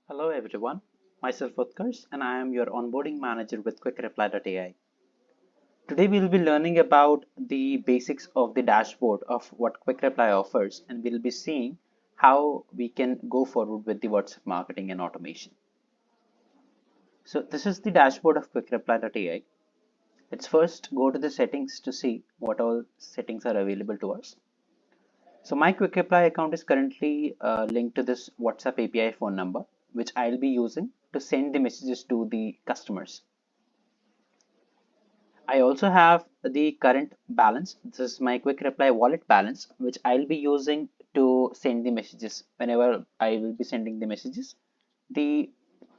Hello everyone, myself Utkarsh and I am your onboarding manager with quickreply.ai. Today we'll be learning about the basics of the dashboard of what quickreply offers, and we'll be seeing how we can go forward with the WhatsApp marketing and automation. So this is the dashboard of quickreply.ai. Let's first go to the settings to see what all settings are available to us. So my quickreply account is currently linked to this WhatsApp API phone number, which I'll be using to send the messages to the customers. I also have the current balance. This is my quick reply wallet balance, which I'll be using to send the messages. Whenever I will be sending the messages, the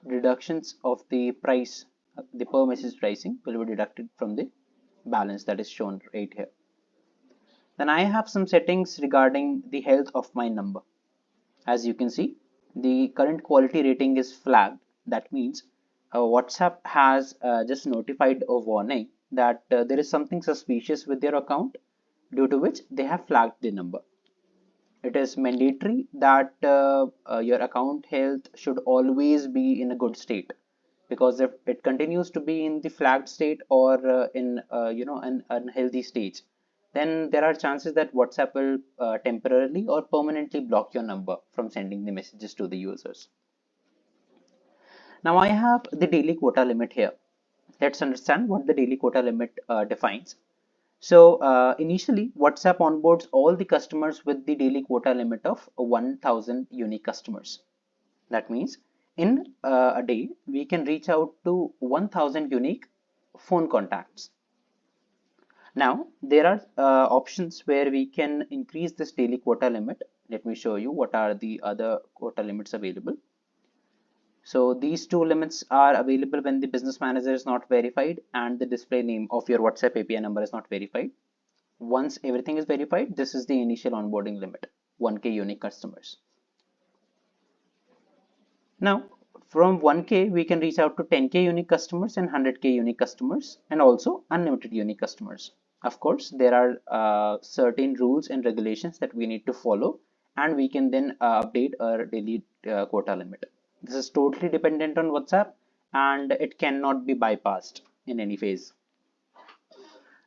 deductions of the price, the per message pricing will be deducted from the balance that is shown right here. Then I have some settings regarding the health of my number. As you can see, the current quality rating is flagged. That means WhatsApp has just notified a warning that there is something suspicious with your account, due to which they have flagged the number. It is mandatory that your account health should always be in a good state, because if it continues to be in the flagged state or in an unhealthy stage, then there are chances that WhatsApp will temporarily or permanently block your number from sending the messages to the users. Now I have the daily quota limit here. Let's understand what the daily quota limit defines. So initially, WhatsApp onboards all the customers with the daily quota limit of 1000 unique customers. That means in a day, we can reach out to 1000 unique phone contacts. Now, there are options where we can increase this daily quota limit. Let me show you what are the other quota limits available. So these two limits are available when the business manager is not verified and the display name of your WhatsApp API number is not verified. Once everything is verified, this is the initial onboarding limit, 1K unique customers. Now, from 1K, we can reach out to 10K unique customers and 100K unique customers, and also unlimited unique customers. Of course, there are certain rules and regulations that we need to follow, and we can then update our daily quota limit. This is totally dependent on WhatsApp, and it cannot be bypassed in any phase.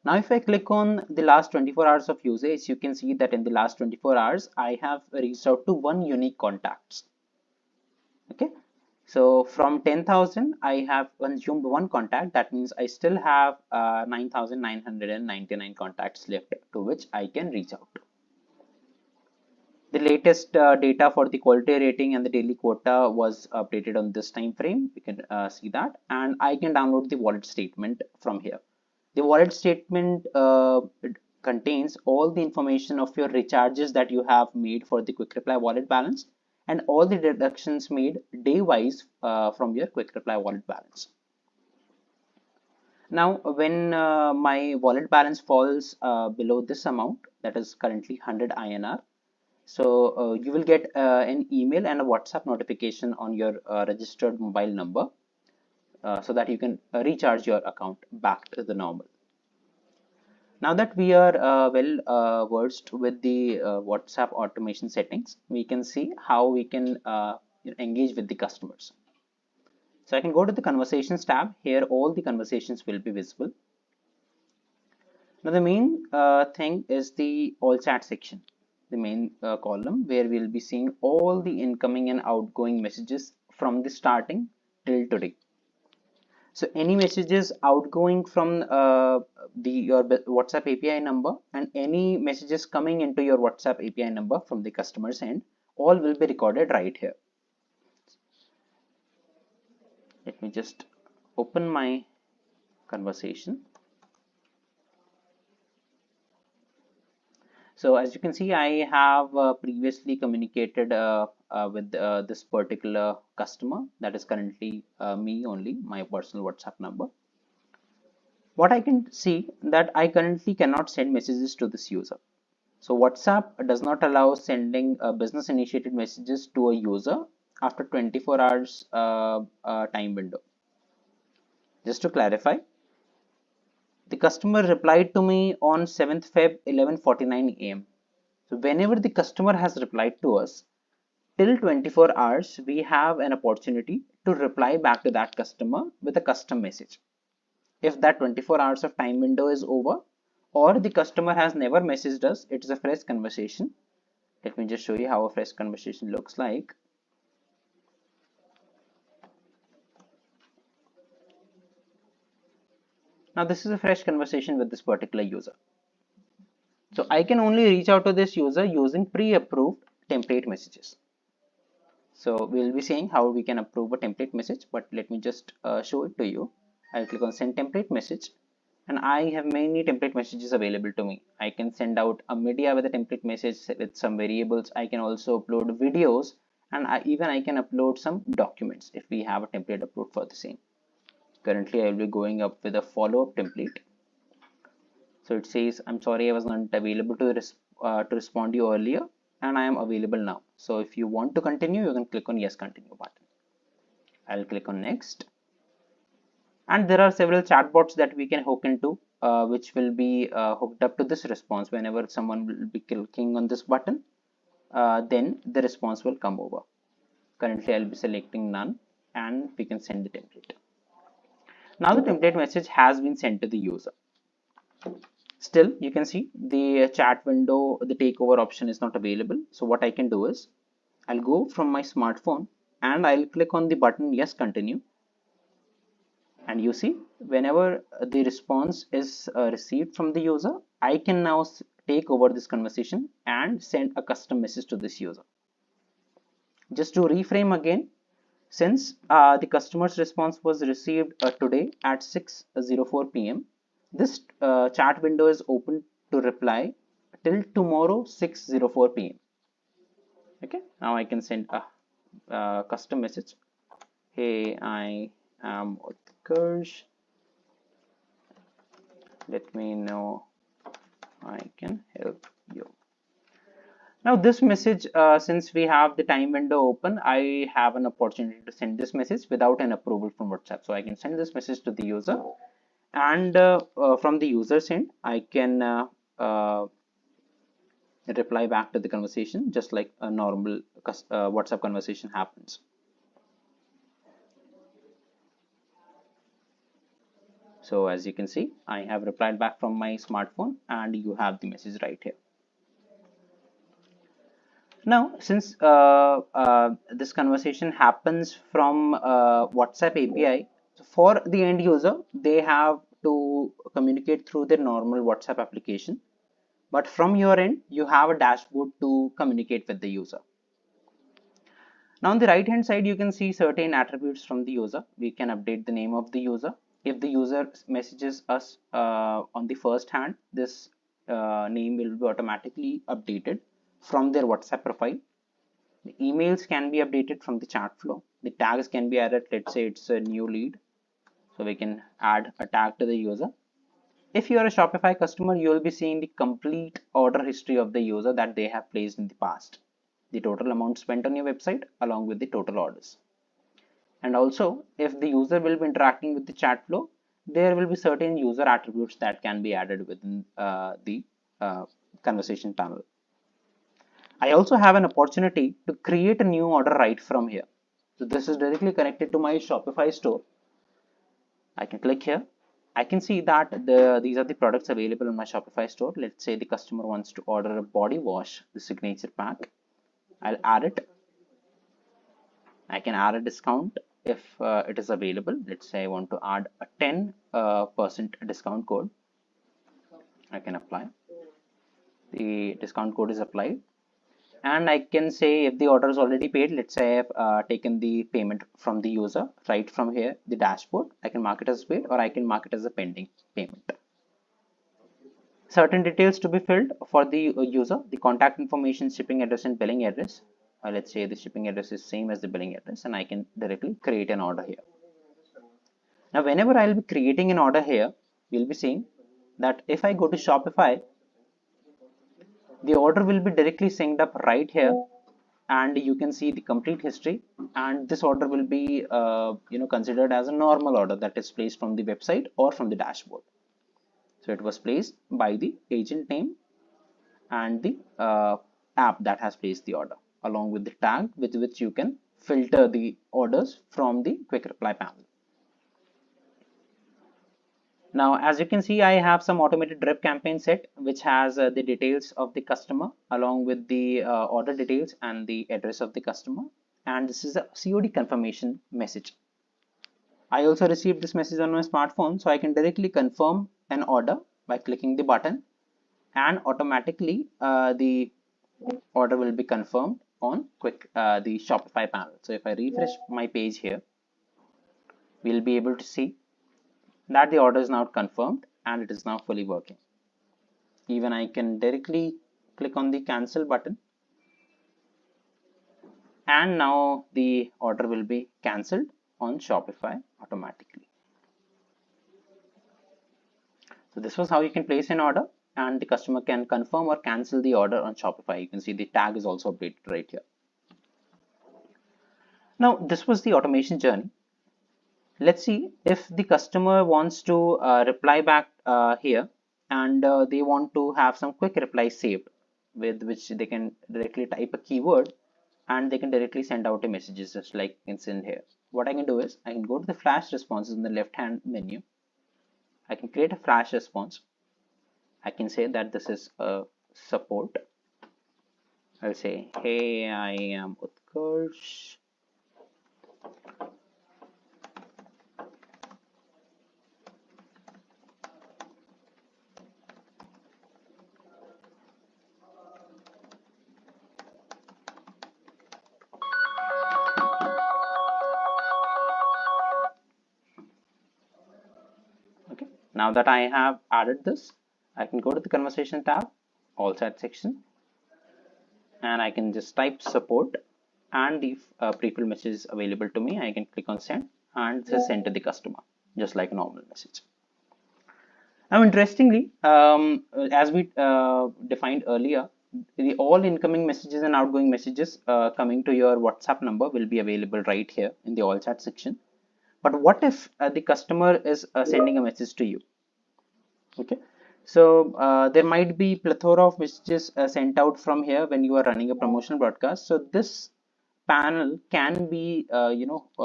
Now, if I click on the last 24 hours of usage, you can see that in the last 24 hours, I have reached out to one unique contacts. Okay, so from 10,000, I have consumed one contact. That means I still have 9,999 contacts left to which I can reach out. The latest data for the quality rating and the daily quota was updated on this time frame. You can see that, and I can download the wallet statement from here. The wallet statement contains all the information of your recharges that you have made for the quick reply wallet balance and all the deductions made day wise from your quick reply wallet balance. Now, when my wallet balance falls below this amount, that is currently 100 INR, so you will get an email and a WhatsApp notification on your registered mobile number so that you can recharge your account back to the normal. Now that we are well versed with the WhatsApp automation settings, we can see how we can engage with the customers. So I can go to the conversations tab. Here all the conversations will be visible. Now the main thing is the all chat section, the main column where we'll be seeing all the incoming and outgoing messages from the starting till today. So any messages outgoing from your WhatsApp API number and any messages coming into your WhatsApp API number from the customer's end, all will be recorded right here. Let me just open my conversation. So as you can see, I have previously communicated with this particular customer, that is currently me only, my personal WhatsApp number. What I can see that I currently cannot send messages to this user. So WhatsApp does not allow sending business initiated messages to a user after 24 hours time window. Just to clarify, the customer replied to me on 7th Feb 11:49 am. So whenever the customer has replied to us till 24 hours, we have an opportunity to reply back to that customer with a custom message. If that 24 hours of time window is over, or the customer has never messaged us, it is a fresh conversation. Let me just show you how a fresh conversation looks like. Now this is a fresh conversation with this particular user. So I can only reach out to this user using pre-approved template messages. So we'll be seeing how we can approve a template message, but let me just show it to you. I'll click on send template message, and I have many template messages available to me. I can send out a media with a template message with some variables. I can also upload videos, and I can upload some documents if we have a template approved for the same. Currently, I will be going up with a follow-up template. So it says, I'm sorry, I was not available to respond to you earlier, and I am available now. So if you want to continue, you can click on yes, continue button. I'll click on next. And there are several chatbots that we can hook into, which will be hooked up to this response. Whenever someone will be clicking on this button, then the response will come over. Currently, I'll be selecting none, and we can send the template. Now the template message has been sent to the user. Still, you can see the chat window, the takeover option is not available. So what I can do is, I'll go from my smartphone and I'll click on the button yes, continue. And you see, whenever the response is received from the user, I can now take over this conversation and send a custom message to this user. Just to reframe again, since the customer's response was received today at 6:04 p.m., this chat window is open to reply till tomorrow 6:04 p.m. Okay, now I can send a custom message. Hey, I am Utkarsh. Let me know I can help you. Now this message, since we have the time window open, I have an opportunity to send this message without an approval from WhatsApp. So I can send this message to the user, and from the user's end, I can reply back to the conversation just like a normal WhatsApp conversation happens. So as you can see, I have replied back from my smartphone, and you have the message right here. Now, since this conversation happens from WhatsApp API, for the end user, they have to communicate through their normal WhatsApp application. But from your end, you have a dashboard to communicate with the user. Now on the right hand side, you can see certain attributes from the user. We can update the name of the user. If the user messages us on the first hand, this name will be automatically updated from their WhatsApp profile. The emails can be updated from the chat flow. The tags can be added. Let's say it's a new lead, so we can add a tag to the user. If you are a Shopify customer, you will be seeing the complete order history of the user that they have placed in the past, the total amount spent on your website along with the total orders. And also, if the user will be interacting with the chat flow, there will be certain user attributes that can be added within the conversation panel. I also have an opportunity to create a new order right from here. So this is directly connected to my Shopify store. I can click here. I can see that these are the products available in my Shopify store. Let's say the customer wants to order a body wash, the signature pack. I'll add it. I can add a discount if it is available. Let's say I want to add a 10% discount code. I can apply. The discount code is applied. And I can say if the order is already paid, let's say I have taken the payment from the user right from here, the dashboard. I can mark it as paid, or I can mark it as a pending payment. Certain details to be filled for the user: the contact information, shipping address, and billing address. Let's say the shipping address is same as the billing address, and I can directly create an order here. Now, whenever I'll be creating an order here, you'll be seeing that if I go to Shopify, the order will be directly synced up right here, and you can see the complete history, and this order will be considered as a normal order that is placed from the website or from the dashboard. So it was placed by the agent name and the app that has placed the order. along with the tag with which you can filter the orders from the quick reply panel. Now, as you can see, I have some automated drip campaign set, which has the details of the customer along with the order details and the address of the customer. And this is a COD confirmation message. I also received this message on my smartphone, so I can directly confirm an order by clicking the button, and automatically the order will be confirmed on the Shopify panel. So if I refresh my page here, we'll be able to see that the order is now confirmed and it is now fully working. Even I can directly click on the cancel button, and now the order will be cancelled on Shopify automatically. So this was how you can place an order, and the customer can confirm or cancel the order on Shopify. You can see the tag is also updated right here. Now this was the automation journey. Let's see if the customer wants to reply back here, and they want to have some quick reply saved with which they can directly type a keyword and they can directly send out a messages just like you can send here. What I can do is I can go to the flash responses in the left hand menu. I can create a flash response. I can say that this is a support. I'll say, hey, I am Utkarsh. Okay, now that I have added this, I can go to the conversation tab, all chat section, and I can just type support, and the pre-filled message is available to me. I can click on send, and this is sent to the customer just like a normal message. Now, interestingly, as we defined earlier, all incoming messages and outgoing messages coming to your WhatsApp number will be available right here in the all chat section. But what if the customer is sending a message to you? Okay, so there might be plethora of messages sent out from here when you are running a promotional broadcast. So this panel can be hooked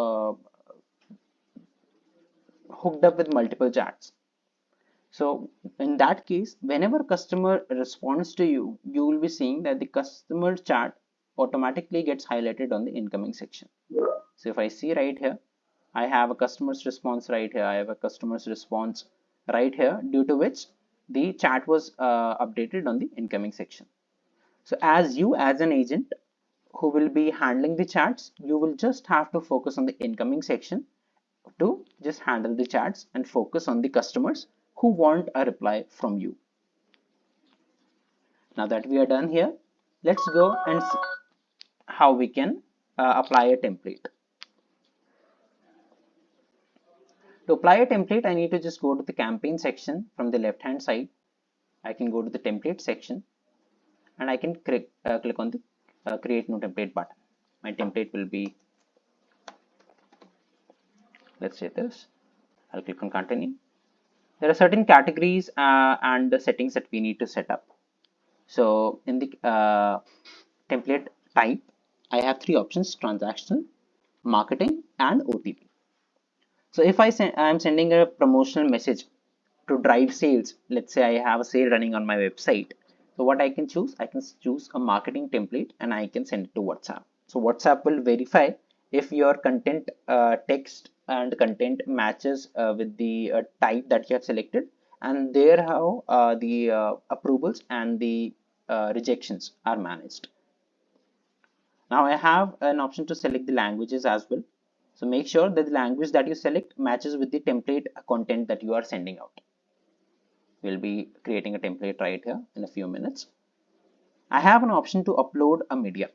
up with multiple chats. So in that case, whenever customer responds to you, you will be seeing that the customer chat automatically gets highlighted on the incoming section. So if I see right here, I have a customer's response right here. I have a customer's response right here, due to which the chat was updated on the incoming section. So as an agent who will be handling the chats, you will just have to focus on the incoming section to just handle the chats and focus on the customers who want a reply from you. Now that we are done here, let's go and see how we can apply a template. To apply a template, I need to just go to the campaign section from the left hand side. I can go to the template section and I can click on the create new template button. My template will be, let's say this. I'll click on continue. There are certain categories and the settings that we need to set up. So in the template type, I have three options: transactional, marketing, and OTP. So if I'm sending a promotional message to drive sales, let's say I have a sale running on my website. So what I can choose a marketing template and I can send it to WhatsApp. So WhatsApp will verify if your content text and content matches with the type that you have selected, and there how the approvals and the rejections are managed. Now I have an option to select the languages as well. So make sure that the language that you select matches with the template content that you are sending out. We'll be creating a template right here in a few minutes. I have an option to upload a media.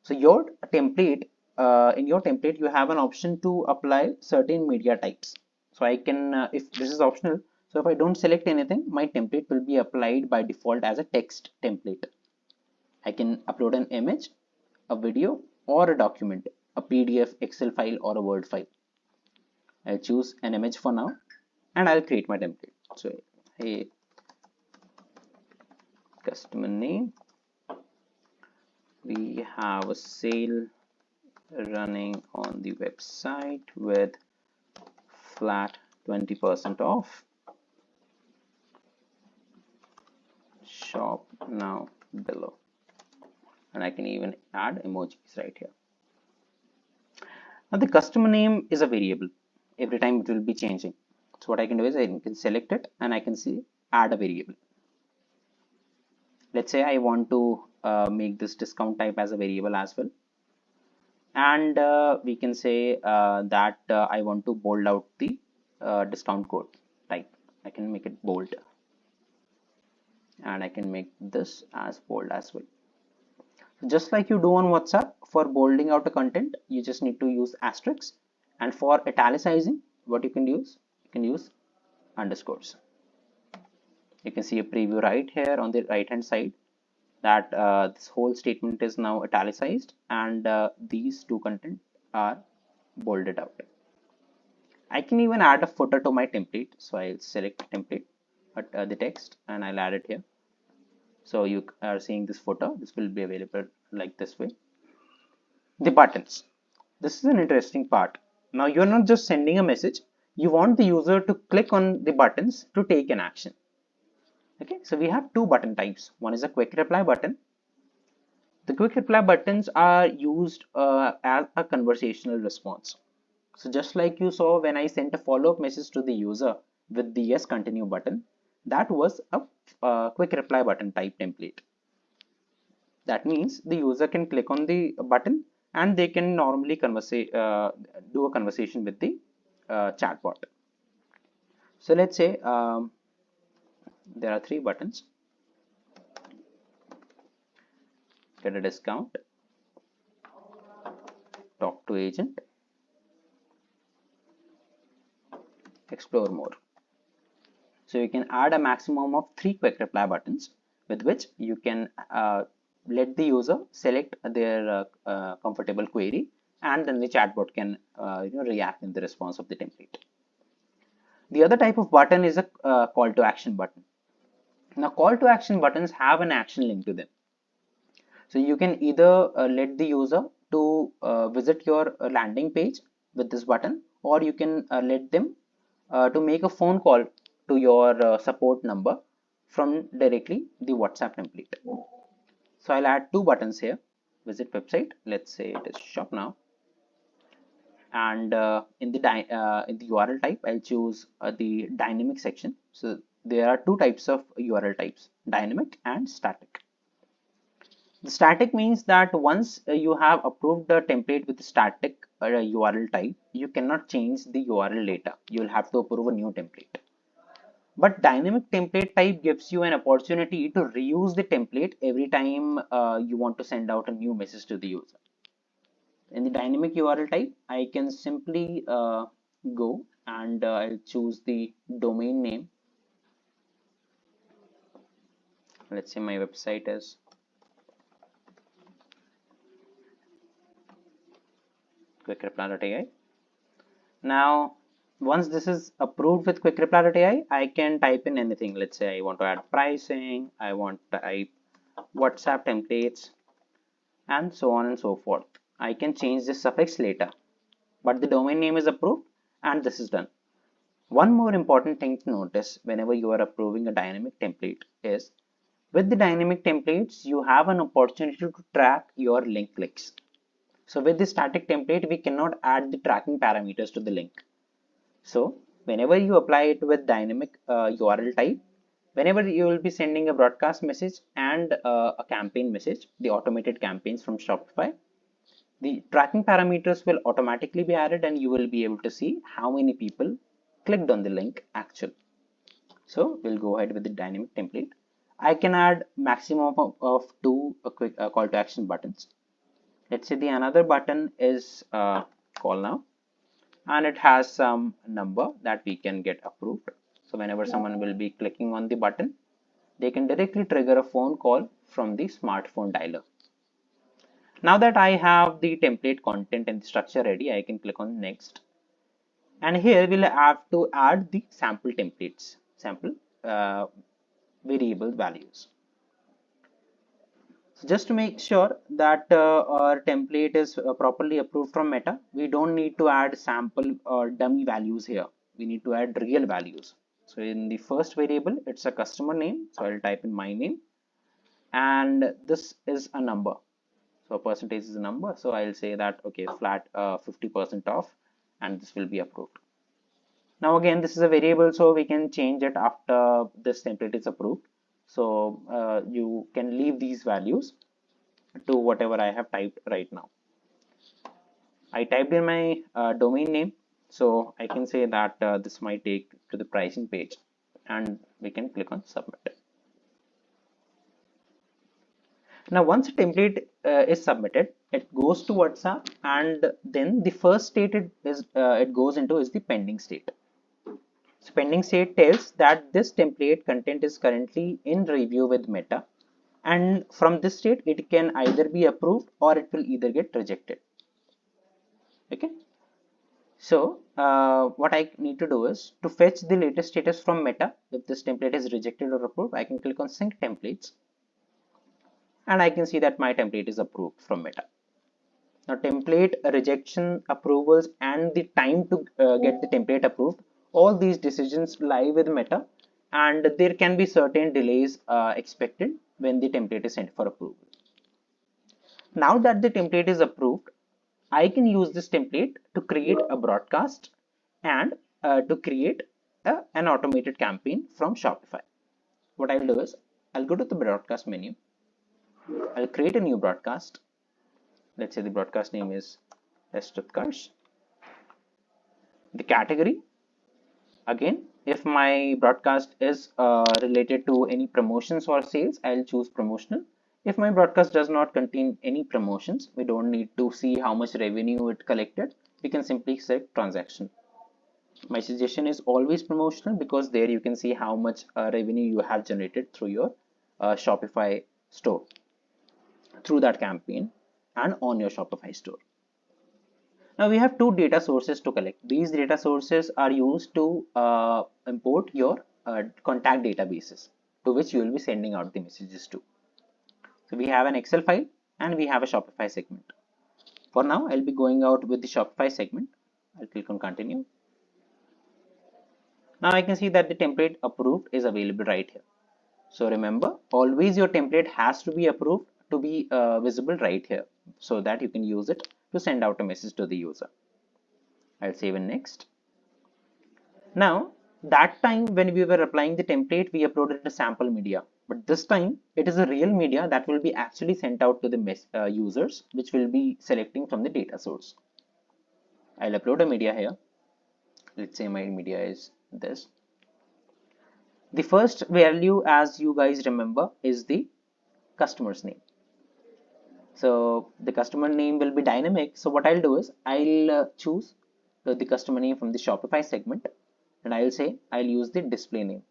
So your template, in your template, you have an option to apply certain media types. So I can, if this is optional, so if I don't select anything, my template will be applied by default as a text template. I can upload an image, a video, or a document, a PDF, Excel file, or a Word file. I'll choose an image for now, and I'll create my template. So, hey, customer name, we have a sale running on the website with flat 20% off. Shop now below. And I can even add emojis right here. Now the customer name is a variable. Every time it will be changing. So what I can do is I can select it and I can see add a variable. Let's say I want to make this discount type as a variable as well. And we can say that I want to bold out the discount code type. I can make it bold. And I can make this as bold as well. Just like you do on WhatsApp, for bolding out a content, you just need to use asterisks. And for italicizing, what you can use underscores. You can see a preview right here on the right hand side that this whole statement is now italicized and these two content are bolded out. I can even add a footer to my template. So I'll select template, the text, and I'll add it here. So you are seeing this footer. This will be available like this way. The buttons. This is an interesting part. Now you're not just sending a message. You want the user to click on the buttons to take an action. Okay, so we have two button types. One is a quick reply button. The quick reply buttons are used as a conversational response. So just like you saw when I sent a follow-up message to the user with the yes continue button, that was a quick reply button type template. That means the user can click on the button and they can normally do a conversation with the chatbot. So let's say there are three buttons. Get a discount, talk to agent, explore more. So you can add a maximum of 3 quick reply buttons with which you can let the user select their comfortable query, and then the chatbot can react in the response of the template. The other type of button is a call to action button. Now call to action buttons have an action link to them. So you can either let the user to visit your landing page with this button, or you can let them to make a phone call to your support number from directly the WhatsApp template. So I'll add two buttons here. Visit website. Let's say it is shop now. And in the URL type, I'll choose the dynamic section. So there are two types of URL types: dynamic and static. The static means that once you have approved the template with the static URL type, you cannot change the URL later. You will have to approve a new template. But dynamic template type gives you an opportunity to reuse the template every time you want to send out a new message to the user. In the dynamic URL type, I can simply go and I'll choose the domain name. Let's say my website is quickreply.ai. Now, once this is approved with quickreply.ai, I can type in anything. Let's say I want to add pricing, I want to type WhatsApp templates, and so on and so forth. I can change this suffix later, but the domain name is approved and this is done. One more important thing to notice whenever you are approving a dynamic template is, with the dynamic templates, you have an opportunity to track your link clicks. So with the static template, we cannot add the tracking parameters to the link. So whenever you apply it with dynamic URL type, whenever you will be sending a broadcast message and a campaign message, the automated campaigns from Shopify, the tracking parameters will automatically be added and you will be able to see how many people clicked on the link actually. So we'll go ahead with the dynamic template. I can add maximum of two quick call to action buttons. Let's say the another button is call now, and it has some number that we can get approved. So whenever someone will be clicking on the button, they can directly trigger a phone call from the smartphone dialer. Now that I have the template content and structure ready, I can click on next. And here we'll have to add the sample templates, sample variable values. So just to make sure that our template is properly approved from Meta, we don't need to add sample or dummy values here. We need to add real values. So in the first variable, it's a customer name. So I'll type in my name, and this is a number. So percentage is a number. So I'll say that, okay, flat 50% off, and this will be approved. Now again, this is a variable, so we can change it after this template is approved. So you can leave these values to whatever I have typed right now. I typed in my domain name, so I can say that this might take to the pricing page, and we can click on submit. Now once a template is submitted, it goes to WhatsApp, and then the first state it goes into is the pending state. So pending state tells that this template content is currently in review with Meta, and from this state it can either be approved or it will either get rejected. Okay. So what I need to do is to fetch the latest status from Meta. If this template is rejected or approved, I can click on sync templates, and I can see that my template is approved from Meta. Now template rejection, approvals, and the time to get the template approved, all these decisions lie with Meta, and there can be certain delays expected when the template is sent for approval. Now that the template is approved, I can use this template to create a broadcast and to create an automated campaign from Shopify. What I'll do is I'll go to the broadcast menu. I'll create a new broadcast. Let's say the broadcast name is Stuttgart. The category, again, if my broadcast is related to any promotions or sales, I'll choose promotional. If my broadcast does not contain any promotions, we don't need to see how much revenue it collected. We can simply select transaction. My suggestion is always promotional, because there you can see how much revenue you have generated through your Shopify store, through that campaign and on your Shopify store. Now we have two data sources to collect. These data sources are used to import your contact databases to which you will be sending out the messages to. So we have an Excel file and we have a Shopify segment. For now, I'll be going out with the Shopify segment. I'll click on continue. Now I can see that the template approved is available right here. So remember, always your template has to be approved to be visible right here, so that you can use it to send out a message to the user. I'll save in next. Now that time when we were applying the template, we uploaded a sample media, but this time it is a real media that will be actually sent out to the users, which will be selecting from the data source. I'll upload a media here. Let's say my media is this. The first value, as you guys remember, is the customer's name. So the customer name will be dynamic. So what I'll do is I'll choose the customer name from the Shopify segment, and I'll say I'll use the display name.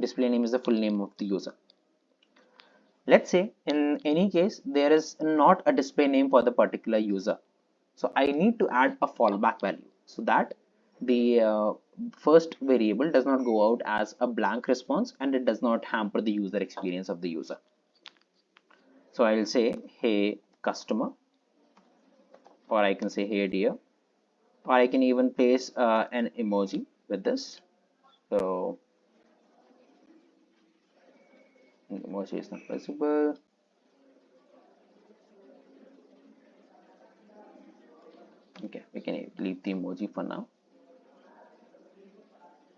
Display name is the full name of the user. Let's say in any case there is not a display name for the particular user, so I need to add a fallback value so that the first variable does not go out as a blank response and it does not hamper the user experience of the user. So I will say hey customer, or I can say hey dear, or I can even place an emoji with this. So emoji is not visible. Okay, we can leave the emoji for now.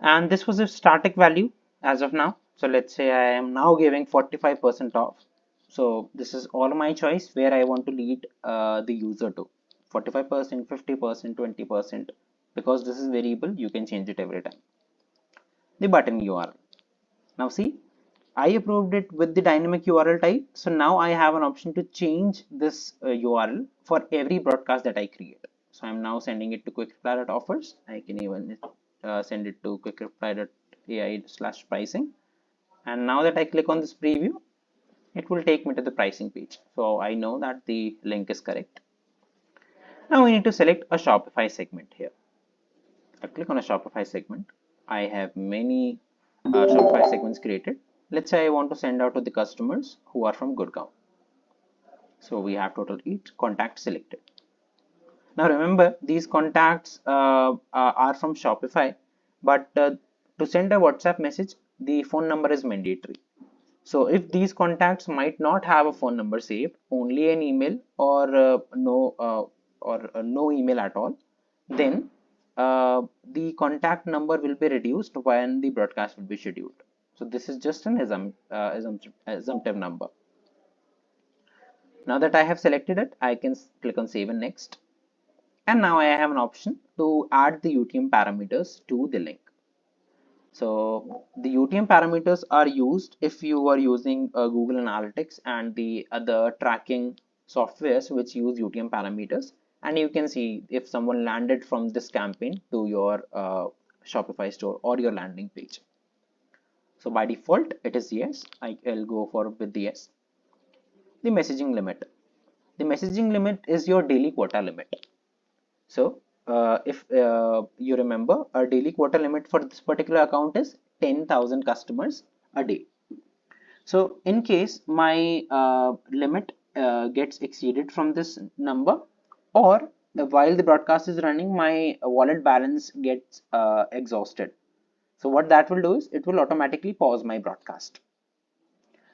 And this was a static value as of now. So let's say I am now giving 45% off. So this is all my choice where I want to lead the user to 45%, 50%, 20%, because this is variable, you can change it every time. The button URL. Now see, I approved it with the dynamic URL type. So now I have an option to change this URL for every broadcast that I create. So I'm now sending it to quickreply.offers. I can even send it to quickreply.ai/pricing. And now that I click on this preview, it will take me to the pricing page. So I know that the link is correct. Now we need to select a Shopify segment here. I click on a Shopify segment. I have many Shopify segments created. Let's say I want to send out to the customers who are from Gurgaon. So we have total 8 contacts selected. Now remember, these contacts are from Shopify, but to send a WhatsApp message, the phone number is mandatory. So if these contacts might not have a phone number saved, only an email or no email at all, then the contact number will be reduced when the broadcast will be scheduled. So this is just an assumptive number. Now that I have selected it, I can click on save and next. And now I have an option to add the UTM parameters to the link. So the UTM parameters are used if you are using Google Analytics and the other tracking softwares which use UTM parameters. And you can see if someone landed from this campaign to your Shopify store or your landing page. So by default, it is yes. I'll go for with the yes. The messaging limit. The messaging limit is your daily quota limit. So if you remember, our daily quota limit for this particular account is 10,000 customers a day. So in case my limit gets exceeded from this number, or while the broadcast is running, my wallet balance gets exhausted. So what that will do is it will automatically pause my broadcast.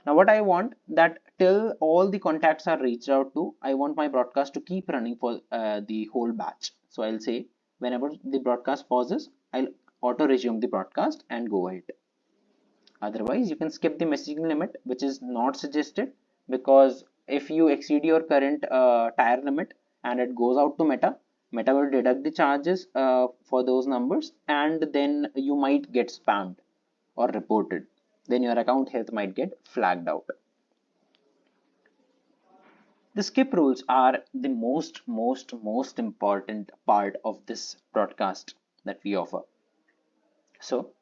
Now what I want that till all the contacts are reached out to, I want my broadcast to keep running for the whole batch. So I'll say whenever the broadcast pauses, I'll auto resume the broadcast and go ahead. Otherwise, you can skip the messaging limit, which is not suggested, because if you exceed your current tier limit and it goes out to Meta will deduct the charges for those numbers, and then you might get spammed or reported. Then your account health might get flagged out. The skip rules are the most important part of this broadcast that we offer. So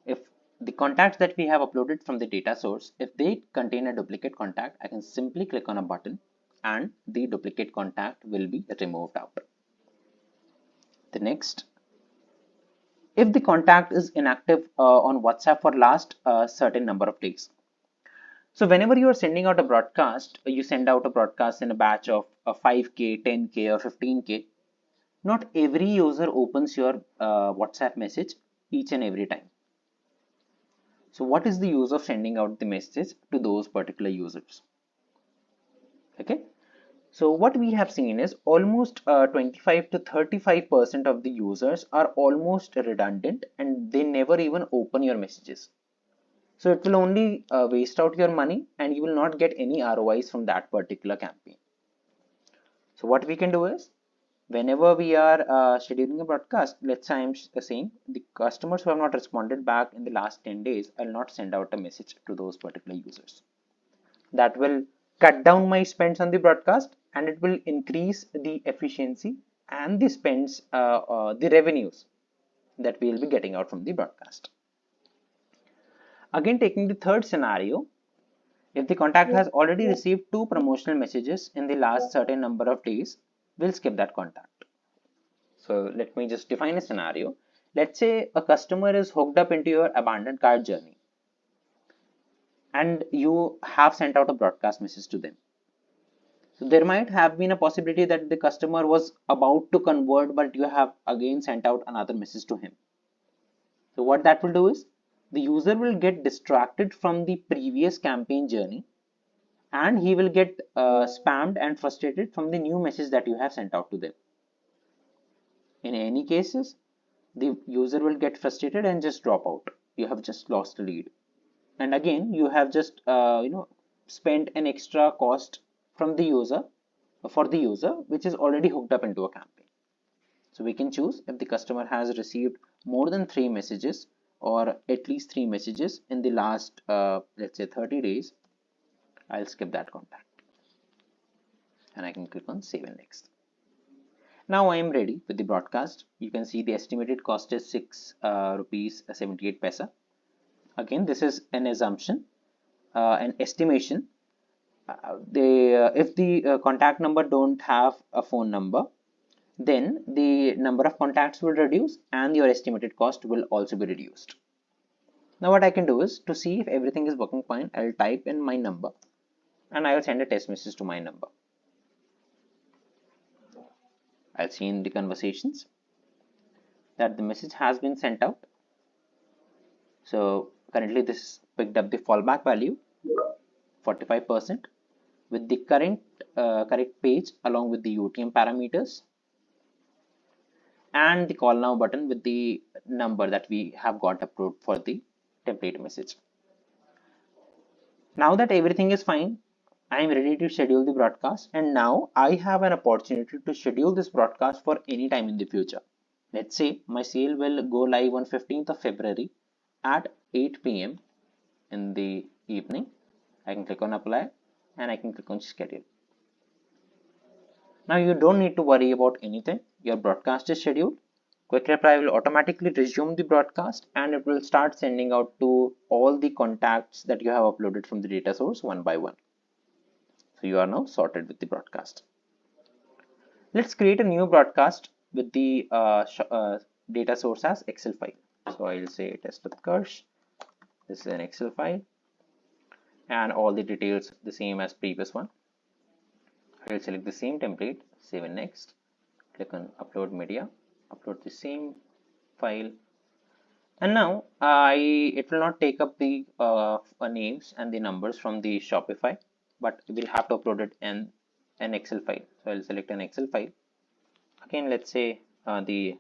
if the contacts that we have uploaded from the data source, if they contain a duplicate contact, I can simply click on a button and the duplicate contact will be removed out. The next, if the contact is inactive on WhatsApp for last certain number of days. So whenever you are sending out a broadcast, you send out a broadcast in a batch of 5K, 10K or 15K. Not every user opens your WhatsApp message each and every time. So what is the use of sending out the message to those particular users? Okay. So what we have seen is almost 25 to 35% of the users are almost redundant and they never even open your messages. So it will only waste out your money and you will not get any ROIs from that particular campaign. So what we can do is, whenever we are scheduling a broadcast, let's say I'm saying the customers who have not responded back in the last 10 days, I'll not send out a message to those particular users. That will cut down my spends on the broadcast and it will increase the efficiency and the spends, the revenues that we will be getting out from the broadcast. Again, taking the third scenario, if the contact has already received 2 promotional messages in the last certain number of days, we'll skip that contact. So let me just define a scenario. Let's say a customer is hooked up into your abandoned cart journey and you have sent out a broadcast message to them. So there might have been a possibility that the customer was about to convert, but you have again sent out another message to him. So what that will do is the user will get distracted from the previous campaign journey and he will get spammed and frustrated from the new message that you have sent out to them. In any cases, the user will get frustrated and just drop out. You have just lost a lead. And again, you have just spent an extra cost from the user for the user which is already hooked up into a campaign. So we can choose if the customer has received more than 3 messages or at least 3 messages in the last let's say 30 days. I'll skip that contact and I can click on save and next. Now I am ready with the broadcast. You can see the estimated cost is 6 rupees 78 paisa. Again, this is an assumption, an estimation. If the contact number don't have a phone number, then the number of contacts will reduce and your estimated cost will also be reduced. Now what I can do is, to see if everything is working fine, I'll type in my number and I will send a test message to my number. I'll see in the conversations that the message has been sent out. So currently this picked up the fallback value 45% with the correct page along with the UTM parameters and the call now button with the number that we have got approved for the template message. Now that everything is fine, I am ready to schedule the broadcast, and now I have an opportunity to schedule this broadcast for any time in the future. Let's say my sale will go live on 15th of February at 8 p.m. in the evening. I can click on apply and I can click on schedule. Now you don't need to worry about anything. Your broadcast is scheduled. Quick Reply will automatically resume the broadcast and it will start sending out to all the contacts that you have uploaded from the data source one by one. So you are now sorted with the broadcast. Let's create a new broadcast with the data source as Excel file. So I'll say test.curse. This is an Excel file and all the details the same as previous one. I'll select the same template, save and next. Click on upload media, upload the same file, and now it will not take up the names and the numbers from the Shopify, but we'll have to upload it in an Excel file. So I'll select an Excel file. Again, let's say the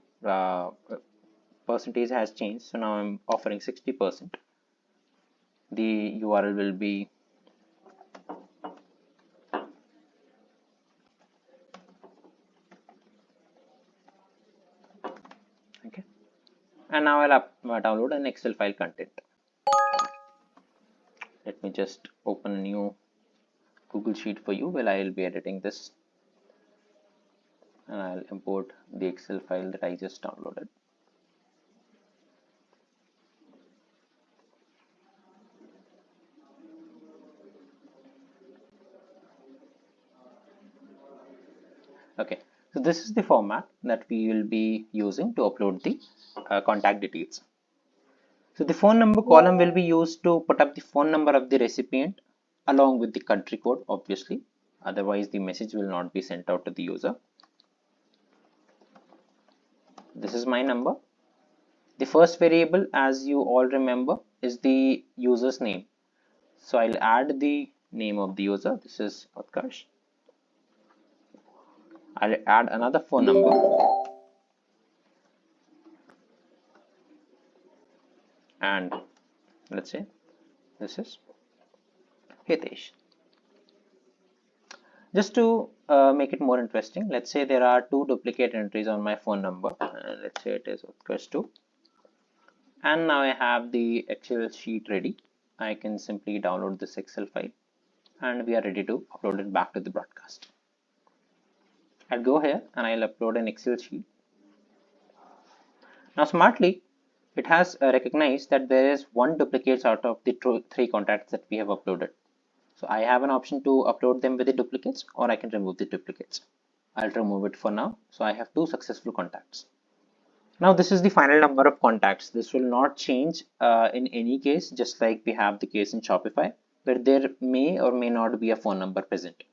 percentage has changed, so now I'm offering 60%. The URL will be okay, and now I'll download an Excel file content. Let me just open a new Google Sheet for you while I will be editing this, and I'll import the Excel file that I just downloaded. Okay, so this is the format that we will be using to upload the contact details. So the phone number column will be used to put up the phone number of the recipient along with the country code, obviously. Otherwise, the message will not be sent out to the user. This is my number. The first variable, as you all remember, is the user's name. So I'll add the name of the user. This is Utkarsh. I'll add another phone number. And let's say this is Hitesh. Just to make it more interesting, let's say there are two duplicate entries on my phone number. Let's say it is Utkarsh2. And now I have the Excel sheet ready. I can simply download this Excel file and we are ready to upload it back to the broadcast. I'll go here and I'll upload an Excel sheet. Now smartly, it has recognized that there is one duplicate out of the three contacts that we have uploaded. So I have an option to upload them with the duplicates, or I can remove the duplicates. I'll remove it for now. So I have two successful contacts. Now this is the final number of contacts. This will not change in any case, just like we have the case in Shopify, where there may or may not be a phone number present.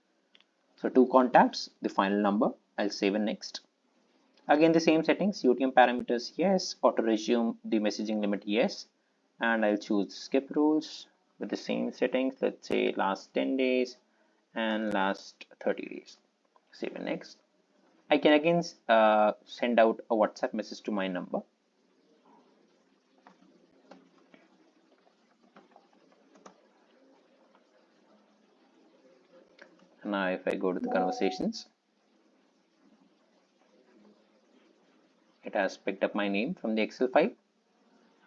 So two contacts, the final number. I'll save and next. Again, the same settings, UTM parameters, yes, auto resume the messaging limit, yes, and I'll choose skip rules with the same settings, let's say last 10 days and last 30 days. Save and next. I can again send out a WhatsApp message to my number. Now if I go to the conversations, it has picked up my name from the Excel file.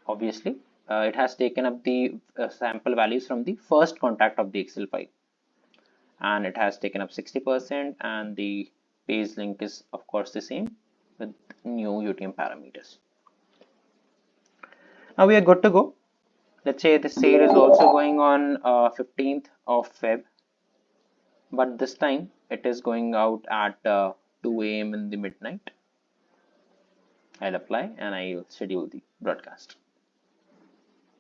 Obviously, it has taken up the sample values from the first contact of the Excel file, and it has taken up 60%, and the page link is of course the same with new UTM parameters. Now we are good to go. Let's say the sale is also going on 15th of Feb, but this time it is going out at 2 a.m. in the midnight. I'll apply and I will schedule the broadcast.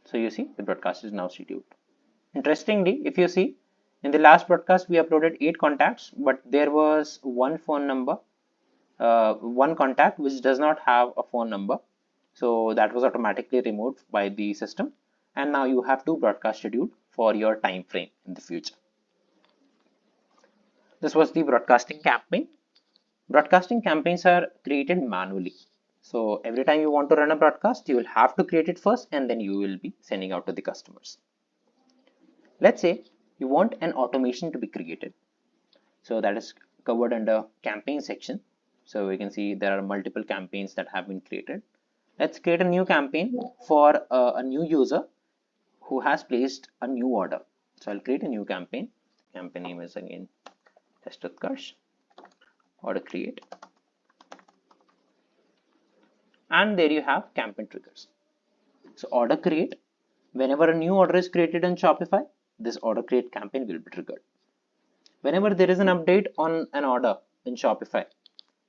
So you see the broadcast is now scheduled. Interestingly, if you see in the last broadcast we uploaded 8 contacts, but there was one phone number one contact which does not have a phone number. So that was automatically removed by the system. And now you have two broadcasts scheduled for your time frame in the future. This was the broadcasting campaign. Broadcasting campaigns are created manually. So every time you want to run a broadcast, you will have to create it first and then you will be sending out to the customers. Let's say you want an automation to be created. So that is covered under campaign section. So we can see there are multiple campaigns that have been created. Let's create a new campaign for a new user who has placed a new order. So I'll create a new campaign. Campaign name is again Test Utkarsh. Order create. And there you have campaign triggers. So order create. Whenever a new order is created in Shopify, this order create campaign will be triggered. Whenever there is an update on an order in Shopify,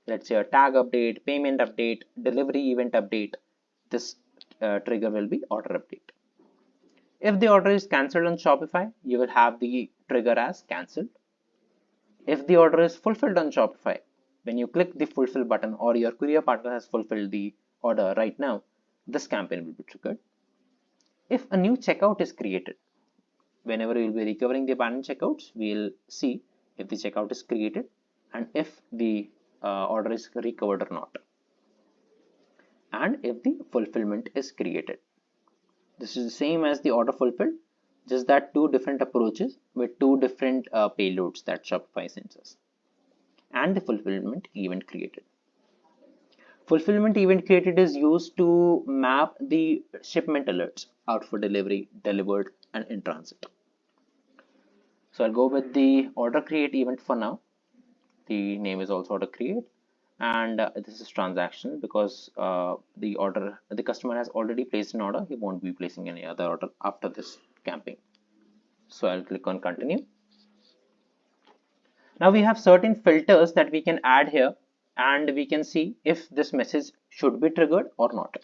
let's say a tag update, payment update, delivery event update, this trigger will be order update. If the order is cancelled on Shopify, you will have the trigger as cancelled. If the order is fulfilled on Shopify, when you click the fulfill button or your courier partner has fulfilled the order right now, this campaign will be triggered. If a new checkout is created, whenever we will be recovering the abandoned checkouts, we will see if the checkout is created and if the order is recovered or not, and if the fulfillment is created. This is the same as the order fulfilled, just that two different approaches with two different payloads that Shopify sends us, and the fulfillment event created. Fulfillment event created is used to map the shipment alerts out for delivery, delivered, and in transit. So I'll go with the order create event for now. The name is also order create, and this is transaction because the customer has already placed an order. He won't be placing any other order after this campaign. So I'll click on continue. Now we have certain filters that we can add here, and we can see if this message should be triggered or not.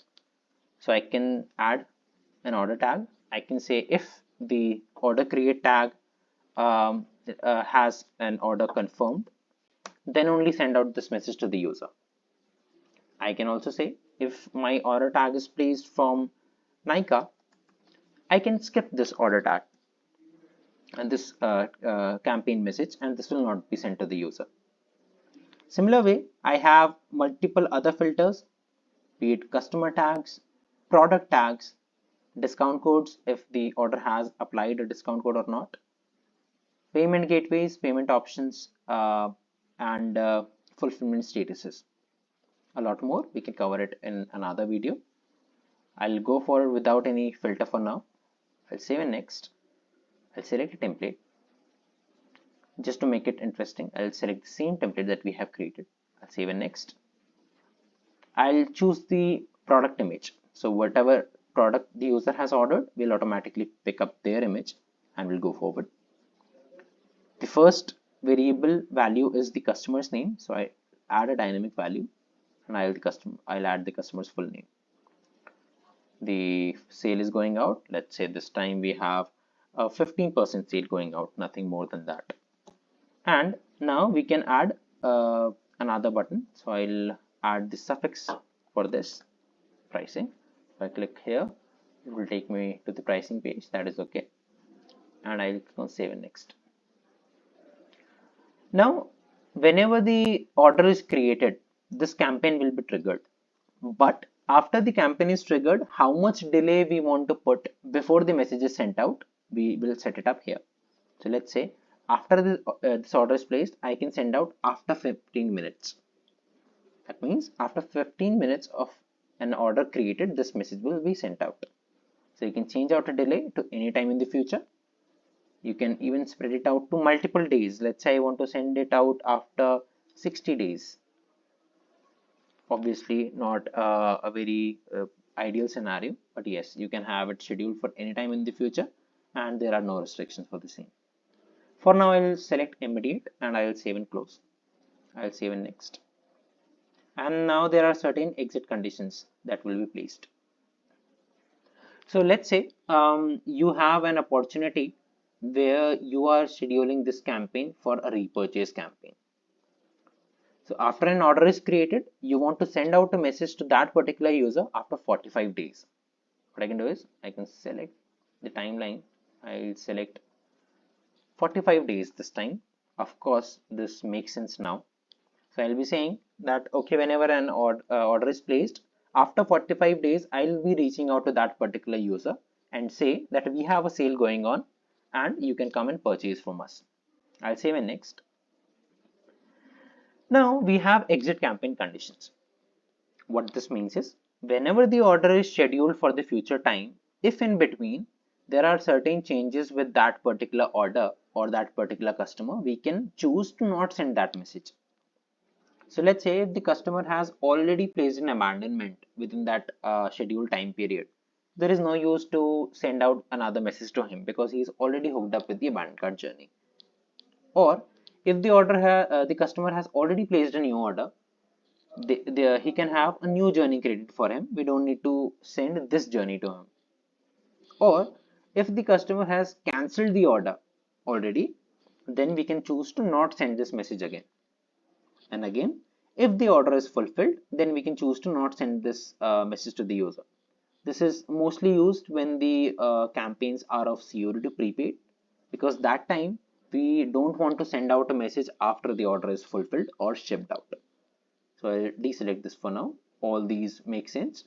So I can add an order tag. I can say if the order create tag has an order confirmed, then only send out this message to the user. I can also say if my order tag is placed from Nika, I can skip this order tag and this campaign message, and this will not be sent to the user. Similar way, I have multiple other filters, be it customer tags, product tags, discount codes if the order has applied a discount code or not, payment gateways, payment options, and fulfillment statuses. A lot more, we can cover it in another video. I'll go forward without any filter for now. I'll save and next. I'll select a template. Just to make it interesting, I'll select the same template that we have created. I'll save and next. I'll choose the product image. So whatever product the user has ordered, will automatically pick up their image and will go forward. The first variable value is the customer's name. So I add a dynamic value and I'll add the customer's full name. The sale is going out. Let's say this time we have a 15% sale going out, nothing more than that. And now we can add another button. So I'll add the suffix for this pricing. If I click here, it will take me to the pricing page. That is okay. And I'll click on save and next. Now, whenever the order is created, this campaign will be triggered. But after the campaign is triggered, how much delay we want to put before the message is sent out, we will set it up here. So let's say after this order is placed, I can send out after 15 minutes. That means after 15 minutes of an order created, this message will be sent out. So you can change out a delay to any time in the future. You can even spread it out to multiple days. Let's say I want to send it out after 60 days. Obviously not a very ideal scenario, but yes, you can have it scheduled for any time in the future and there are no restrictions for the same. For now, I will select immediate and I will save and close. I will save and next. And now there are certain exit conditions that will be placed. So let's say you have an opportunity where you are scheduling this campaign for a repurchase campaign. So after an order is created, you want to send out a message to that particular user after 45 days. What I can do is I can select the timeline. I'll select 45 days this time. Of course, this makes sense now. So I'll be saying that, okay, whenever an order is placed, after 45 days, I'll be reaching out to that particular user and say that we have a sale going on and you can come and purchase from us. I'll save and next. Now we have exit campaign conditions. What this means is whenever the order is scheduled for the future time, if in between there are certain changes with that particular order or that particular customer, we can choose to not send that message. So let's say if the customer has already placed an abandonment within that scheduled time period, there is no use to send out another message to him because he is already hooked up with the abandoned cart journey. Or if the customer has already placed a new order, he can have a new journey created for him. We don't need to send this journey to him. Or if the customer has cancelled the order already, then we can choose to not send this message again. And again, if the order is fulfilled, then we can choose to not send this message to the user. This is mostly used when the campaigns are of COD to prepaid, because that time we don't want to send out a message after the order is fulfilled or shipped out. So I'll deselect this for now. All these make sense,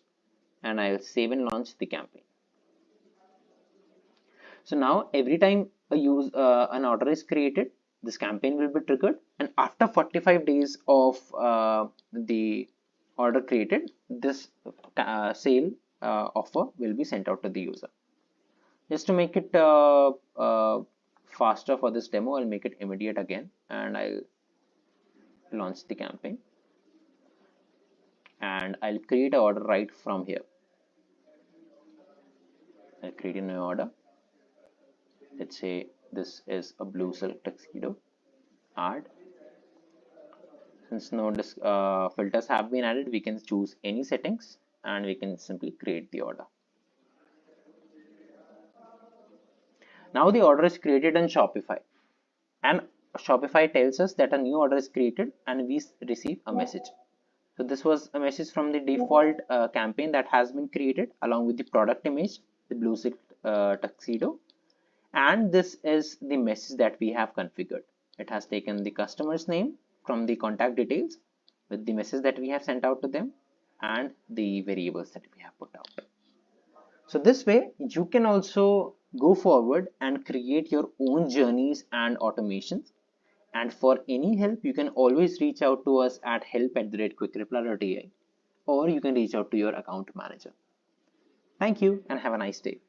and I'll save and launch the campaign. So now every time an order is created, this campaign will be triggered, and after 45 days of the order created, this sale offer will be sent out to the user. Just to make it faster for this demo, I'll make it immediate again, and I'll launch the campaign, and I'll create an order right from here. I'll create a new order. Let's say this is a blue silk tuxedo. Add. Since no filters have been added, we can choose any settings and we can simply create the order. Now the order is created in Shopify, and Shopify tells us that a new order is created and we receive a message. So this was a message from the default campaign that has been created along with the product image, the blue silk tuxedo, and this is the message that we have configured. It has taken the customer's name from the contact details with the message that we have sent out to them and the variables that we have put out. So this way you can also go forward and create your own journeys and automations. And for any help, you can always reach out to us at help@quickreply.ai, or you can reach out to your account manager. Thank you and have a nice day.